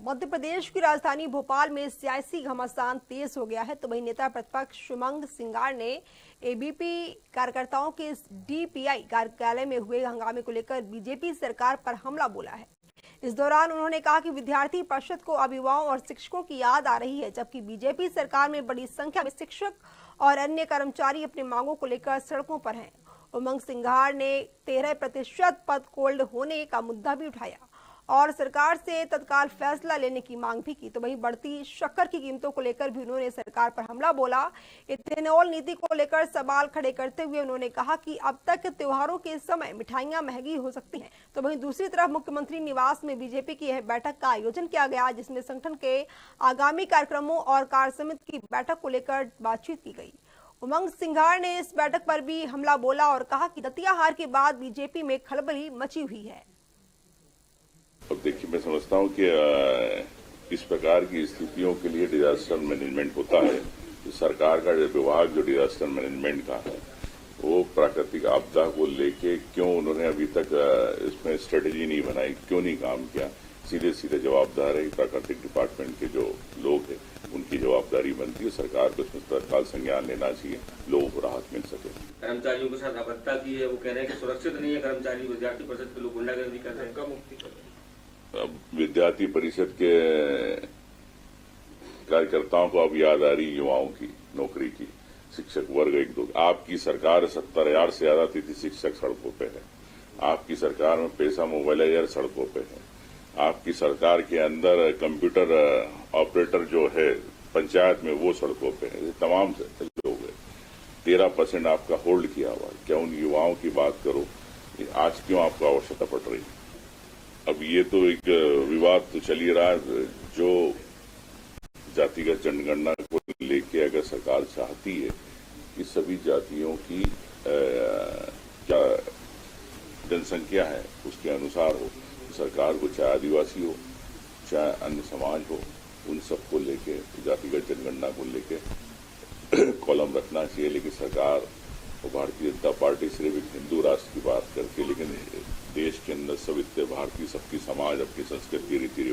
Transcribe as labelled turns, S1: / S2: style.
S1: मध्य प्रदेश की राजधानी भोपाल में सियासी घमासान तेज हो गया है, तो वहीं नेता प्रतिपक्ष उमंग सिंगार ने एबीपी कार्यकर्ताओं के डीपीआई कार्यालय में हुए हंगामे को लेकर बीजेपी सरकार पर हमला बोला है। इस दौरान उन्होंने कहा कि विद्यार्थी परिषद को अब युवाओं और शिक्षकों की याद आ रही है, जबकि बीजेपी सरकार में बड़ी संख्या में शिक्षक और अन्य कर्मचारी अपनी मांगों को लेकर सड़कों पर हैं। उमंग सिंघार ने 13% पद कोल्ड होने का मुद्दा भी उठाया और सरकार से तत्काल फैसला लेने की मांग भी की। तो वहीं बढ़ती शक्कर की कीमतों को लेकर भी उन्होंने सरकार पर हमला बोला। इथेनॉल नीति को लेकर सवाल खड़े करते हुए उन्होंने कहा कि अब तक त्योहारों के समय मिठाइयां महंगी हो सकती हैं, तो वहीं दूसरी तरफ मुख्यमंत्री निवास में बीजेपी की यह बैठक का आयोजन किया गया, जिसमें संगठन के आगामी कार्यक्रमों और कार्य समिति की बैठक को लेकर बातचीत की गई। उमंग सिंघार ने इस बैठक पर भी हमला बोला और कहा कि दतिया हार के बाद बीजेपी में खलबली मची हुई है।
S2: अब देखिए, मैं समझता हूं कि इस प्रकार की स्थितियों के लिए डिजास्टर मैनेजमेंट होता है। तो सरकार का विभाग जो डिजास्टर मैनेजमेंट का है, वो प्राकृतिक आपदा को लेके क्यों उन्होंने अभी तक इसमें स्ट्रेटेजी नहीं बनाई, क्यों नहीं काम किया। सीधे सीधे जवाबदार है प्राकृतिक डिपार्टमेंट के जो लोग हैं, उनकी जवाबदारी बनती है। सरकार को इसमें तत्काल संज्ञान लेना चाहिए, लोगों को राहत मिल सके।
S3: कर्मचारियों के साथ अपहत्या की है, वो कह रहे हैं कि सुरक्षित नहीं है कर्मचारी, विद्यार्थी परिषद के लोग गुंडागर्दी कर रहे हैं।
S2: विद्यार्थी परिषद के कार्यकर्ताओं को अब याद आ रही युवाओं की नौकरी की। शिक्षक वर्ग 1-2 आपकी सरकार 70,000 से ज्यादा तिथि शिक्षक सड़कों पे है। आपकी सरकार में पेशा मोबाइलाइजर सड़कों पे है। आपकी सरकार के अंदर कंप्यूटर ऑपरेटर जो है पंचायत में, वो सड़कों पे है। तमाम लोग हैं। 13% आपका होल्ड किया हुआ है। क्या उन युवाओं की बात करो, आज क्यों आपको आवश्यकता पड़ रही है? अब ये तो एक विवाद तो चल ही रहा है। जो जातिगत जनगणना को लेके अगर सरकार चाहती है कि सभी जातियों की क्या जनसंख्या है उसके अनुसार हो, सरकार को चाहे आदिवासी हो चाहे अन्य समाज हो, उन सबको लेके जातिगत जनगणना को लेके कॉलम रखना चाहिए। लेकिन सरकार और भारतीय जनता पार्टी सिर्फ एक हिंदू राष्ट्र की बात करती है, लेकिन देश के अंदर सब इतने भारतीय, सबकी समाज, अपनी संस्कृति, रीति